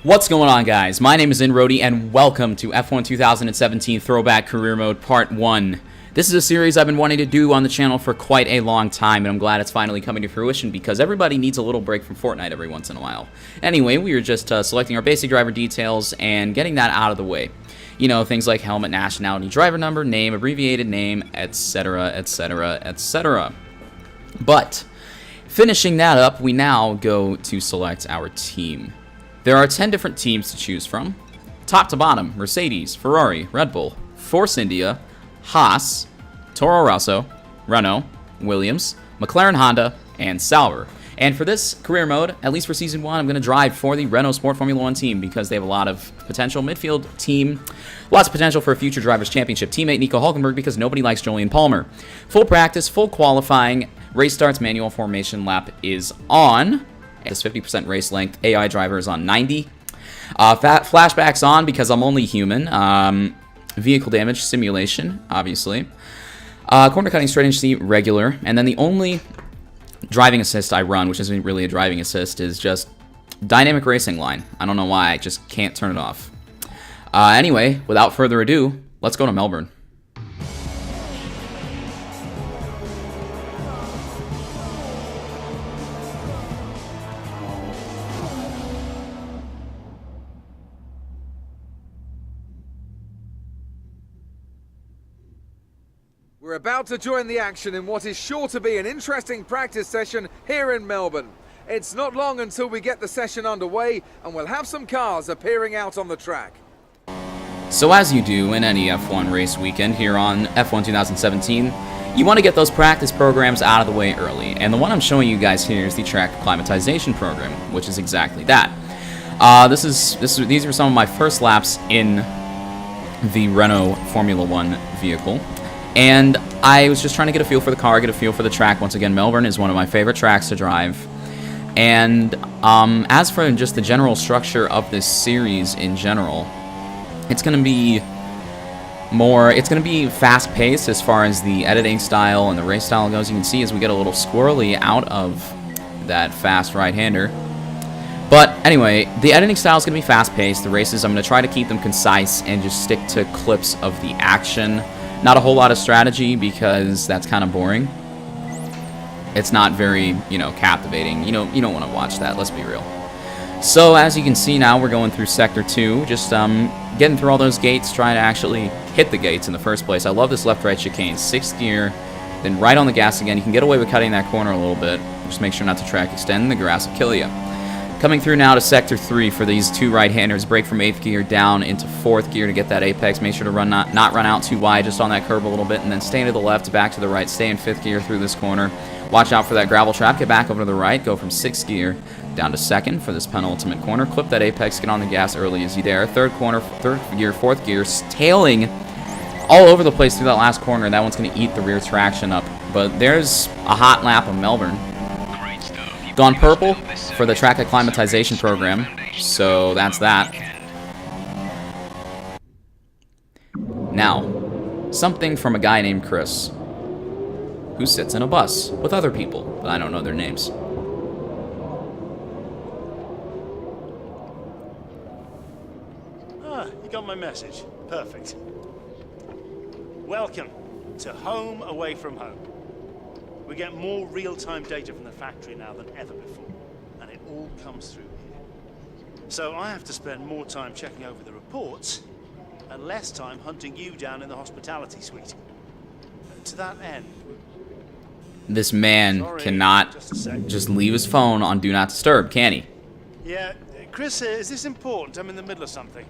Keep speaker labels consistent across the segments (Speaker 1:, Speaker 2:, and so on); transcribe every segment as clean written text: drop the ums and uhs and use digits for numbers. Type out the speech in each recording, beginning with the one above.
Speaker 1: What's going on, guys? My name is nroadie, and welcome to F1 2017 Throwback Career Mode Part 1. This is a series I've been wanting to do on the channel for quite a long time, and I'm glad it's finally coming to fruition because everybody needs a little break from Fortnite every once in a while. Anyway, we were just selecting our basic driver details and getting that out of the way. You know, things like helmet, nationality, driver number, name, abbreviated name, etc., etc., etc. But, finishing that up, we now go to select our team. There are 10 different teams to choose from. Top to bottom, Mercedes, Ferrari, Red Bull, Force India, Haas, Toro Rosso, Renault, Williams, McLaren Honda, and Sauber. And for this career mode, at least for Season 1, I'm going to drive for the Renault Sport Formula 1 team because they have a lot of potential. Midfield team, lots of potential for a future Drivers' Championship. Teammate Nico Hulkenberg because nobody likes Julian Palmer. Full practice, full qualifying, race starts, manual formation lap is on. This 50% race length. AI driver is on 90. Flashbacks on because I'm only human. Vehicle damage simulation, obviously. Corner cutting straight into seat, regular. And then the only driving assist I run, which isn't really a driving assist, is just dynamic racing line. I don't know why, I just can't turn it off. Anyway, without further ado, let's go to Melbourne.
Speaker 2: We're about to join the action in what is sure to be an interesting practice session here in Melbourne. It's not long until we get the session underway and we'll have some cars appearing out on the track.
Speaker 1: So as you do in any F1 race weekend here on F1 2017, you want to get those practice programs out of the way early. And the one I'm showing you guys here is the track acclimatization program, which is exactly that. These are some of my first laps in the Renault Formula 1 vehicle. And I was just trying to get a feel for the car, get a feel for the track. Once again, Melbourne is one of my favorite tracks to drive. And as for just the general structure of this series in general, it's going to be fast-paced as far as the editing style and the race style goes. You can see as we get a little squirrely out of that fast right-hander. But anyway, the editing style is going to be fast-paced. The races, I'm going to try to keep them concise and just stick to clips of the action. Not a whole lot of strategy because that's kind of boring. It's not very, captivating. You don't want to watch that, let's be real. So as you can see now, we're going through Sector 2, just getting through all those gates, trying to actually hit the gates in the first place. I love this left-right chicane, 6th gear, then right on the gas again. You can get away with cutting that corner a little bit. Just make sure not to track extend, the grass will kill you. Coming through now to Sector 3 for these two right-handers. Brake from 8th gear down into 4th gear to get that apex. Make sure to not run out too wide just on that curb a little bit, and then stay to the left, back to the right. Stay in 5th gear through this corner. Watch out for that gravel trap. Get back over to the right. Go from 6th gear down to 2nd for this penultimate corner. Clip that apex. Get on the gas early as you dare. 3rd corner, 3rd gear, 4th gear. Tailing all over the place through that last corner. That one's going to eat the rear traction up. But there's a hot lap of Melbourne. Gone purple for the track acclimatization program, so that's that. Now, something from a guy named Chris, who sits in a bus with other people, but I don't know their names.
Speaker 3: Ah, you got my message. Perfect. Welcome to home away from home. We get more real-time data from the factory now than ever before, and it all comes through here. So I have to spend more time checking over the reports and less time hunting you down in the hospitality suite. To that end...
Speaker 1: This man cannot just leave his phone on Do Not Disturb, can he?
Speaker 3: Yeah, Chris, is this important? I'm in the middle of something.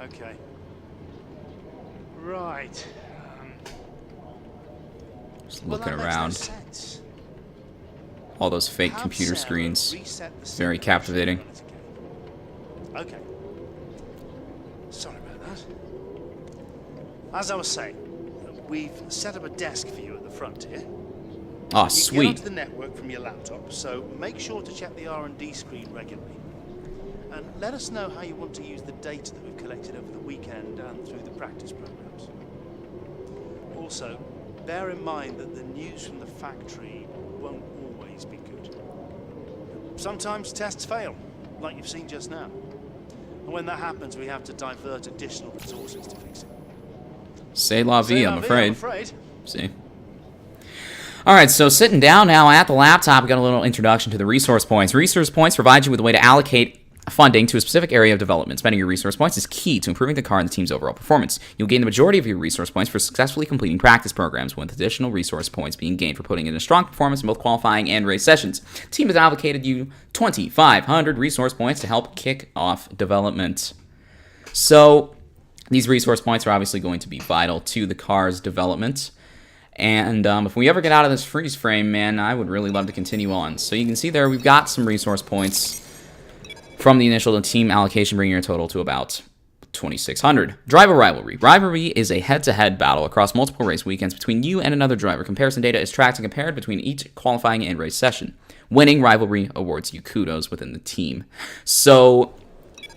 Speaker 3: Okay. Right.
Speaker 1: Just looking around. All those fake computer screens. Very captivating.
Speaker 3: Okay. Sorry about that. As I was saying, we've set up a desk for you at the front here.
Speaker 1: Oh, sweet.
Speaker 3: You get onto the network from your laptop, so make sure to check the R&D screen regularly. And let us know how you want to use the data that we've collected over the weekend and through the practice programs. Also, bear in mind that the news from the factory won't always be good. sometimes tests fail, like you've seen just now. And when that happens, we have to divert additional resources to fix it.
Speaker 1: C'est la vie, I'm
Speaker 3: I'm
Speaker 1: afraid. See. Alright, so sitting down now at the laptop, we got a little introduction to the resource points. Resource points provide you with a way to allocate funding to a specific area of development. Spending your resource points is key to improving the car and the team's overall performance. You'll gain the majority of your resource points for successfully completing practice programs, with additional resource points being gained for putting in a strong performance in both qualifying and race sessions. The team has allocated you 2,500 resource points to help kick off development. So, these resource points are obviously going to be vital to the car's development. And if we ever get out of this freeze frame, man, I would really love to continue on. So you can see there, we've got some resource points from the initial team allocation, bringing your total to about 2,600. Driver rivalry. Rivalry is a head-to-head battle across multiple race weekends between you and another driver. Comparison data is tracked and compared between each qualifying and race session. Winning rivalry awards you kudos within the team. So,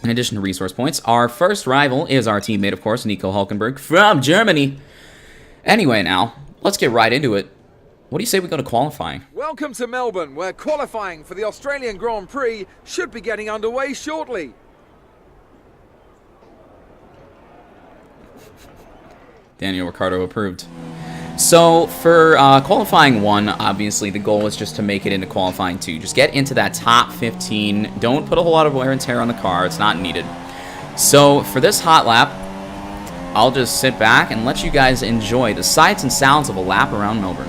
Speaker 1: in addition to resource points, our first rival is our teammate, of course, Nico Hülkenberg from Germany. Anyway, now, let's get right into it. What do you say we go to qualifying?
Speaker 2: Welcome to Melbourne, where qualifying for the Australian Grand Prix should be getting underway shortly.
Speaker 1: Daniel Ricciardo approved. So for qualifying 1, obviously the goal is just to make it into qualifying 2. Just get into that top 15. Don't put a whole lot of wear and tear on the car. It's not needed. So for this hot lap, I'll just sit back and let you guys enjoy the sights and sounds of a lap around Melbourne.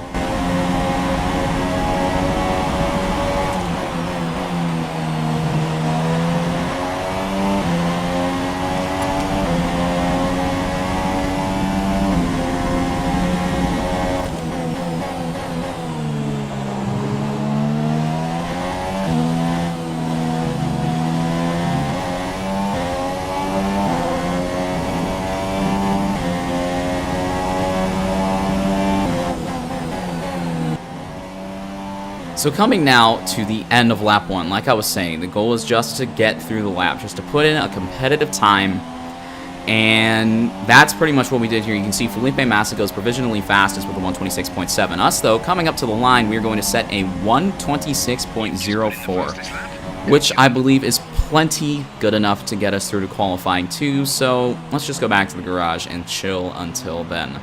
Speaker 1: So coming now to the end of lap 1, like I was saying, the goal is just to get through the lap, just to put in a competitive time, and that's pretty much what we did here. You can see Felipe Massa goes provisionally fastest with a 126.7. Us, though, coming up to the line, we're going to set a 126.04, which I believe is plenty good enough to get us through to qualifying 2, so let's just go back to the garage and chill until then.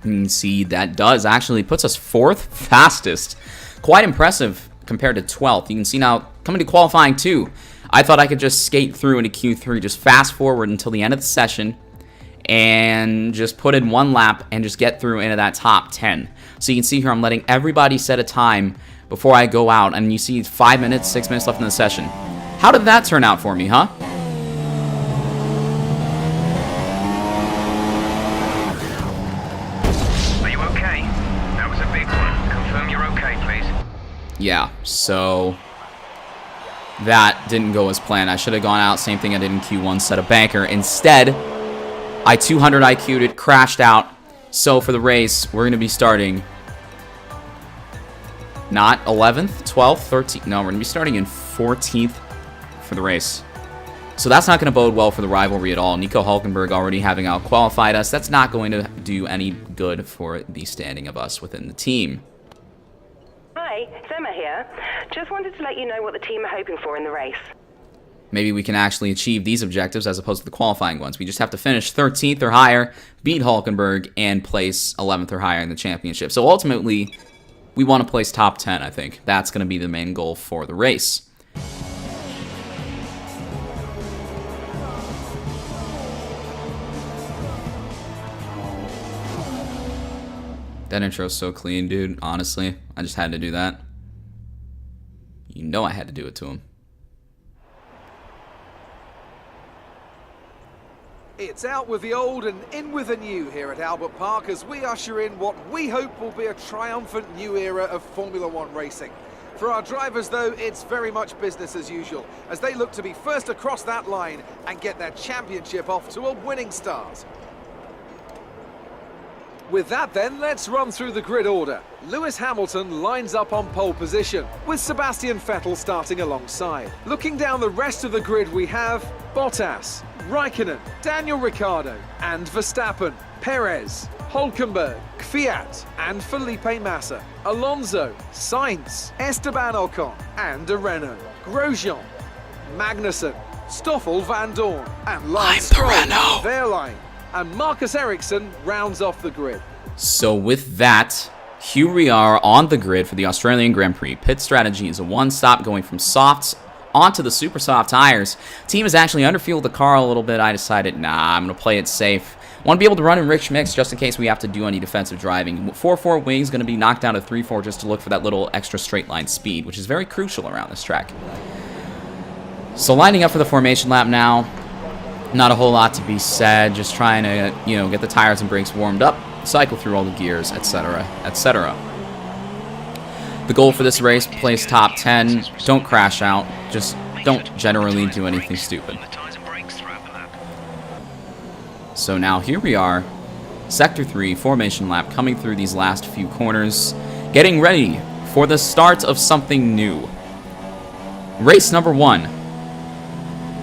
Speaker 1: You can see that does actually puts us 4th fastest. Quite impressive compared to 12th. You can see now, coming to qualifying 2, I thought I could just skate through into Q3, just fast forward until the end of the session, and just put in 1 lap and just get through into that top 10. So you can see here, I'm letting everybody set a time before I go out, and you see 5 minutes, 6 minutes left in the session. How did that turn out for me, huh? Yeah, so that didn't go as planned. I should have gone out, same thing I did in Q1, set a banker. Instead, I 200 IQ'd it, crashed out. So for the race, we're going to be starting not 11th, 12th, 13th. No, we're going to be starting in 14th for the race. So that's not going to bode well for the rivalry at all. Nico Hülkenberg already having out-qualified us. That's not going to do any good for the standing of us within the team.
Speaker 4: Hi, it's Emma here. Just wanted to let you know what the team are hoping for in the race.
Speaker 1: Maybe we can actually achieve these objectives as opposed to the qualifying ones. We just have to finish 13th or higher, beat Hülkenberg, and place 11th or higher in the championship. So ultimately, we want to place top 10, I think. That's going to be the main goal for the race. That intro's so clean, dude. Honestly, I just had to do that. You know I had to do it to him.
Speaker 2: It's out with the old and in with the new here at Albert Park as we usher in what we hope will be a triumphant new era of Formula One racing. For our drivers, though, it's very much business as usual as they look to be first across that line and get their championship off to a winning start. With that then, let's run through the grid order. Lewis Hamilton lines up on pole position, with Sebastian Vettel starting alongside. Looking down the rest of the grid, we have Bottas, Raikkonen, Daniel Ricciardo, and Verstappen, Perez, Hülkenberg, Kvyat and Felipe Massa, Alonso, Sainz, Esteban Ocon and a Renault, Grosjean, Magnussen, Stoffel Van Dorn and Lance Stroll, Wehrlein, and Marcus Ericsson rounds off the grid.
Speaker 1: So with that, here we are on the grid for the Australian Grand Prix. Pit strategy is a one-stop going from softs onto the super soft tires. Team has actually underfueled the car a little bit. I decided, nah, I'm going to play it safe. Want to be able to run in rich mix just in case we have to do any defensive driving. 4.4 wings going to be knocked down to 3.4 just to look for that little extra straight line speed, which is very crucial around this track. So lining up for the formation lap now. Not a whole lot to be said. Just trying to, get the tires and brakes warmed up, cycle through all the gears, etc., etc. The goal for this race, place top 10. Don't crash out. Just don't generally do anything stupid. So now here we are, Sector 3, formation lap, coming through these last few corners, getting ready for the start of something new. Race number 1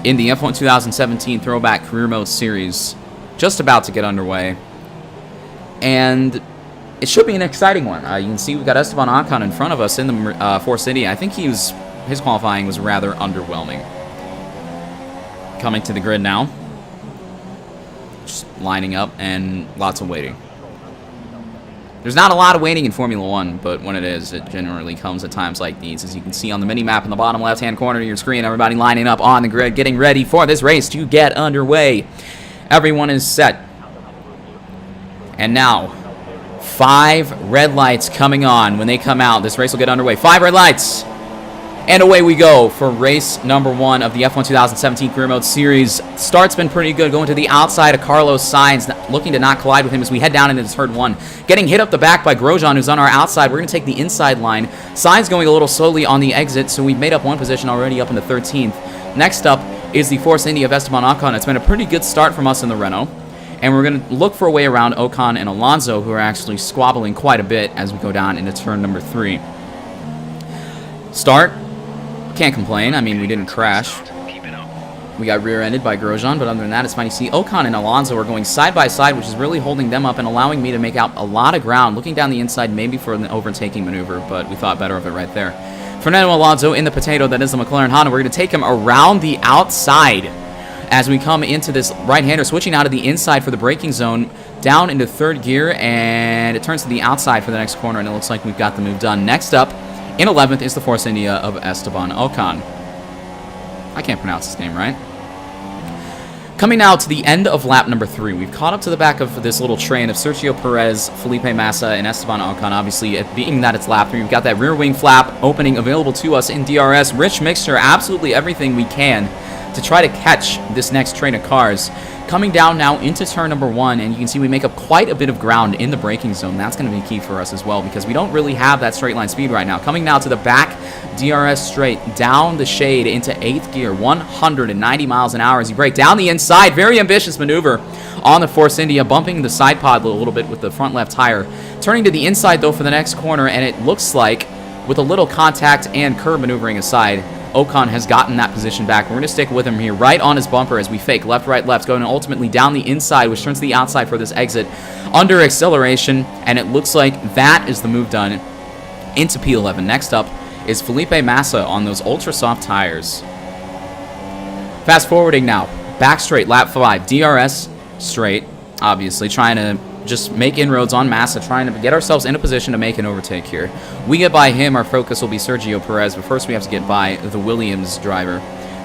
Speaker 1: in the F1 2017 Throwback Career Mode Series, just about to get underway. And it should be an exciting one. You can see we've got Esteban Ocon in front of us in the Force India. I think his qualifying was rather underwhelming. Coming to the grid now. Just lining up and lots of waiting. There's not a lot of waiting in Formula 1, but when it is, it generally comes at times like these. As you can see on the mini-map in the bottom left-hand corner of your screen, everybody lining up on the grid, getting ready for this race to get underway. Everyone is set. And now, 5 red lights coming on. When they come out, this race will get underway. 5 red lights. And away we go for race number 1 of the F1 2017 Career Mode Series. Start's been pretty good, going to the outside of Carlos Sainz, looking to not collide with him as we head down into turn 1. Getting hit up the back by Grosjean, who's on our outside. We're going to take the inside line. Sainz going a little slowly on the exit, so we've made up one position already up into 13th. Next up is the Force India of Esteban Ocon. It's been a pretty good start from us in the Renault. And we're going to look for a way around Ocon and Alonso, who are actually squabbling quite a bit as we go down into turn number 3. Start. Can't complain. I mean, we didn't crash. We got rear-ended by Grosjean, but other than that, it's fine. You see Ocon and Alonso are going side by side, which is really holding them up and allowing me to make out a lot of ground. Looking down the inside, maybe for an overtaking maneuver, but we thought better of it right there. Fernando Alonso in the potato that is the McLaren Honda. We're going to take him around the outside as we come into this right-hander, switching out of the inside for the braking zone, down into 3rd gear, and it turns to the outside for the next corner, and it looks like we've got the move done. Next up, in 11th is the Force India of Esteban Ocon. I can't pronounce his name right. Coming now to the end of lap number 3. We've caught up to the back of this little train of Sergio Perez, Felipe Massa, and Esteban Ocon. Obviously, being that it's lap 3, we've got that rear wing flap opening available to us in DRS. Rich mixture, absolutely everything we can to try to catch this next train of cars. Coming down now into turn number 1, and you can see we make up quite a bit of ground in the braking zone. That's going to be key for us as well, because we don't really have that straight line speed right now. Coming now to the back, DRS straight, down the shade into 8th gear, 190 miles an hour as you brake down the inside. Very ambitious maneuver on the Force India, bumping the side pod a little bit with the front left tire. Turning to the inside, though, for the next corner, and it looks like, with a little contact and curb maneuvering aside, Ocon has gotten that position back. We're going to stick with him here right on his bumper as we fake left, right, left, going ultimately down the inside, which turns to the outside for this exit under acceleration, and it looks like that is the move done into P11. Next up is Felipe Massa on those ultra soft tires. Fast forwarding now, back straight, lap 5, DRS straight, obviously trying to just make inroads on Massa, trying to get ourselves in a position to make an overtake here. We get by him, our focus will be Sergio Perez, but first we have to get by the Williams driver.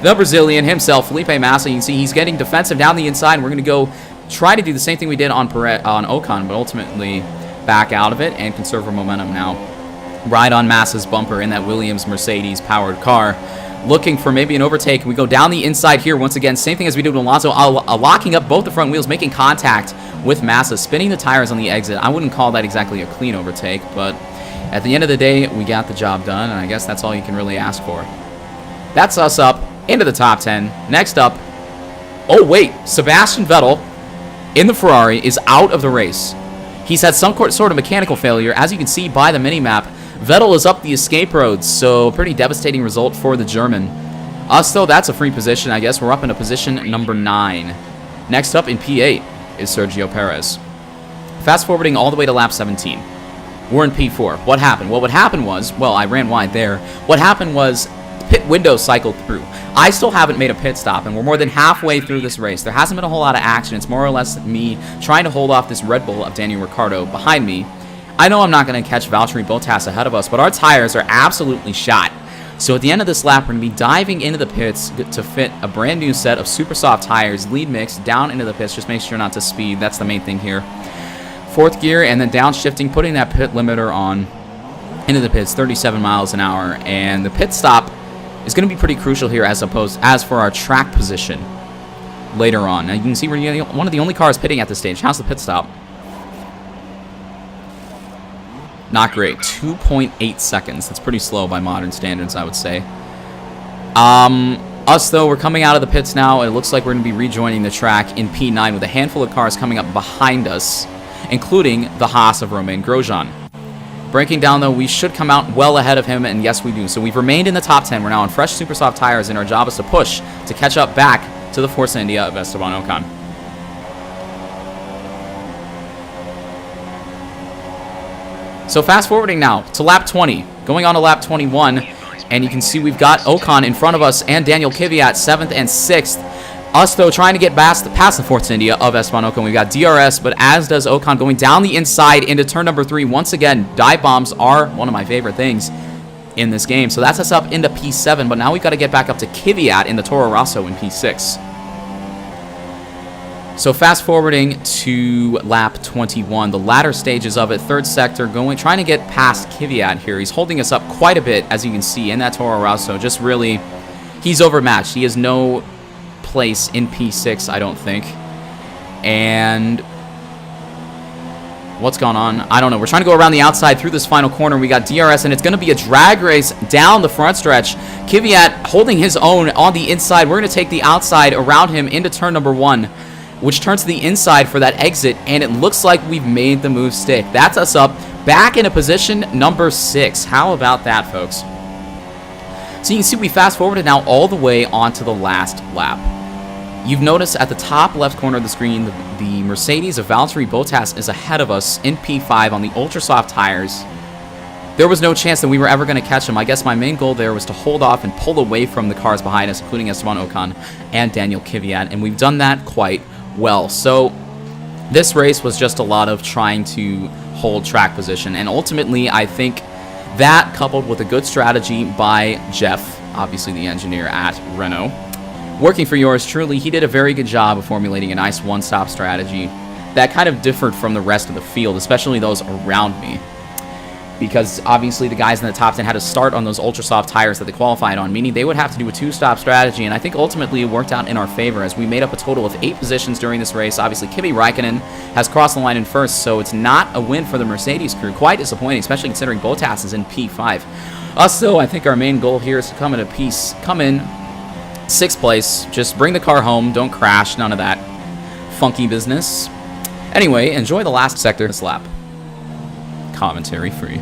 Speaker 1: The Brazilian himself, Felipe Massa, you can see he's getting defensive down the inside, and we're going to go try to do the same thing we did on Ocon, but ultimately back out of it and conserve our momentum now. Right on Massa's bumper in that Williams Mercedes-powered car. Looking for maybe an overtake. We go down the inside here once again. Same thing as we did with Alonso. Locking up both the front wheels, making contact with Massa, spinning the tires on the exit. I wouldn't call that exactly a clean overtake, but at the end of the day, we got the job done, and I guess that's all you can really ask for. That's us up into the top 10. Next up, oh wait, Sebastian Vettel in the Ferrari is out of the race. He's had some sort of mechanical failure. As you can see by the mini-map, Vettel is up the escape roads, so pretty devastating result for the German. Us, though, that's a free position, I guess. We're up into position number 9. Next up in P8 is Sergio Perez. Fast forwarding all the way to lap 17. We're in P4. What happened? Well, what happened was, well, I ran wide there. What happened was pit window cycled through. I still haven't made a pit stop, and we're more than halfway through this race. There hasn't been a whole lot of action. It's more or less me trying to hold off this Red Bull of Daniel Ricciardo behind me. I know I'm not going to catch Valtteri Bottas ahead of us, but our tires are absolutely shot. So at the end of this lap, we're going to be diving into the pits to fit a brand new set of super soft tires, lead mix, down into the pits. Just make sure not to speed. That's the main thing here. 4th gear and then downshifting, putting that pit limiter on into the pits, 37 miles an hour. And the pit stop is going to be pretty crucial here as for our track position later on. Now you can see we're one of the only cars pitting at this stage. How's the pit stop? Not great. 2.8 seconds. That's pretty slow by modern standards, I would say. Us, though, we're coming out of the pits now. It looks like we're going to be rejoining the track in P9 with a handful of cars coming up behind us, including the Haas of Romain Grosjean. Breaking down, though, we should come out well ahead of him, and yes, we do. So we've remained in the top 10. We're now on fresh super soft tires, and our job is to push to catch up back to the Force India of Esteban Ocon. So fast forwarding now to lap 20, going on to lap 21, and you can see we've got Ocon in front of us and Daniel Kvyat 7th and 6th. Us, though, trying to get past the Force India of Esteban Ocon. We've got DRS, but as does Ocon going down the inside into turn number 3. Once again, dive bombs are one of my favorite things in this game. So that's us up into P7, but now we've got to get back up to Kvyat in the Toro Rosso in P6. So fast forwarding to lap 21, the latter stages of it, 3rd sector, trying to get past Kvyat here. He's holding us up quite a bit, as you can see, in that Toro Rosso. Just really, he's overmatched. He has no place in P6, I don't think. And what's going on? I don't know. We're trying to go around the outside through this final corner. We got DRS, and it's going to be a drag race down the front stretch. Kvyat holding his own on the inside. We're going to take the outside around him into turn number 1, which turns to the inside for that exit, and it looks like we've made the move stick. That's us up back into position number 6. How about that, folks? So you can see we fast forwarded now all the way onto the last lap. You've noticed at the top left corner of the screen, the Mercedes of Valtteri Bottas is ahead of us in P5 on the ultra soft tires. There was no chance that we were ever going to catch him. I guess my main goal there was to hold off and pull away from the cars behind us, including Esteban Ocon and Daniel Kvyat, and we've done that quite well. So this race was just a lot of trying to hold track position, and ultimately I think that, coupled with a good strategy by Jeff, obviously the engineer at Renault, working for yours truly, he did a very good job of formulating a nice one-stop strategy that kind of differed from the rest of the field, especially those around me, because obviously the guys in the top 10 had to start on those ultra soft tires that they qualified on, meaning they would have to do a 2-stop strategy, and I think ultimately it worked out in our favor as we made up a total of 8 positions during this race. Obviously Kimi Räikkönen has crossed the line in first, so it's not a win for the Mercedes crew. Quite disappointing, especially considering Bottas is in P5. Us, though, I think our main goal here is to come in 6th place, just bring the car home, don't crash, none of that funky business. Anyway, enjoy the last sector this lap. Commentary free.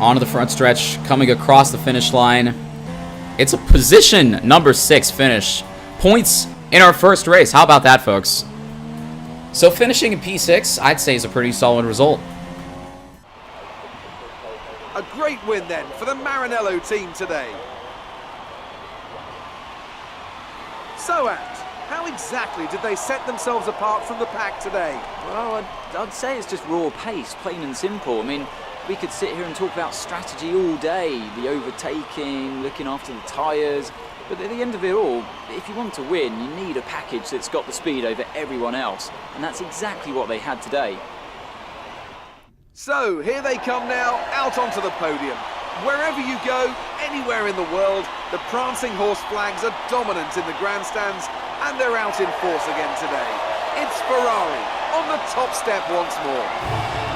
Speaker 1: Onto the front stretch, coming across the finish line. It's a position number 6 finish. Points in our first race. How about that, folks? So finishing in P6, I'd say, is a pretty solid result.
Speaker 2: A great win then for the Maranello team today. So, Ant, how exactly did they set themselves apart from the pack today?
Speaker 5: Well, I'd say it's just raw pace, plain and simple. I mean, we could sit here and talk about strategy all day, the overtaking, looking after the tyres, but at the end of it all, if you want to win, you need a package that's got the speed over everyone else, and that's exactly what they had today.
Speaker 2: So, here they come now, out onto the podium. Wherever you go, anywhere in the world, the prancing horse flags are dominant in the grandstands, and they're out in force again today. It's Ferrari on the top step once more.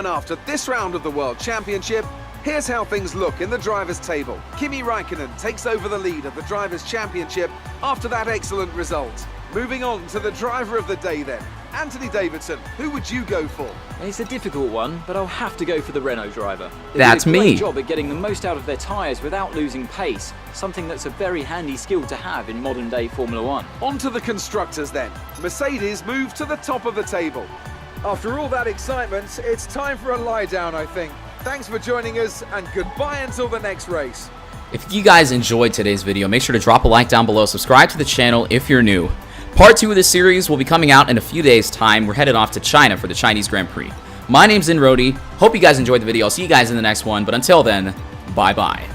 Speaker 2: And after this round of the World Championship, here's how things look in the drivers' table. Kimi Räikkönen takes over the lead of the Drivers' Championship after that excellent result. Moving on to the driver of the day then. Anthony Davidson, who would you go for?
Speaker 5: It's a difficult one, but I'll have to go for the Renault driver. They
Speaker 1: That's
Speaker 5: did a great
Speaker 1: me.
Speaker 5: job at getting the most out of their tyres without losing pace, something that's a very handy skill to have in modern day Formula One.
Speaker 2: On to the constructors then. Mercedes move to the top of the table. After all that excitement, it's time for a lie down, I think. Thanks for joining us, and goodbye until the next race.
Speaker 1: If you guys enjoyed today's video, make sure to drop a like down below, subscribe to the channel if you're new. Part 2 of this series will be coming out in a few days' time. We're headed off to China for the Chinese Grand Prix. My name's nroadie. Hope you guys enjoyed the video. I'll see you guys in the next one, but until then, bye-bye.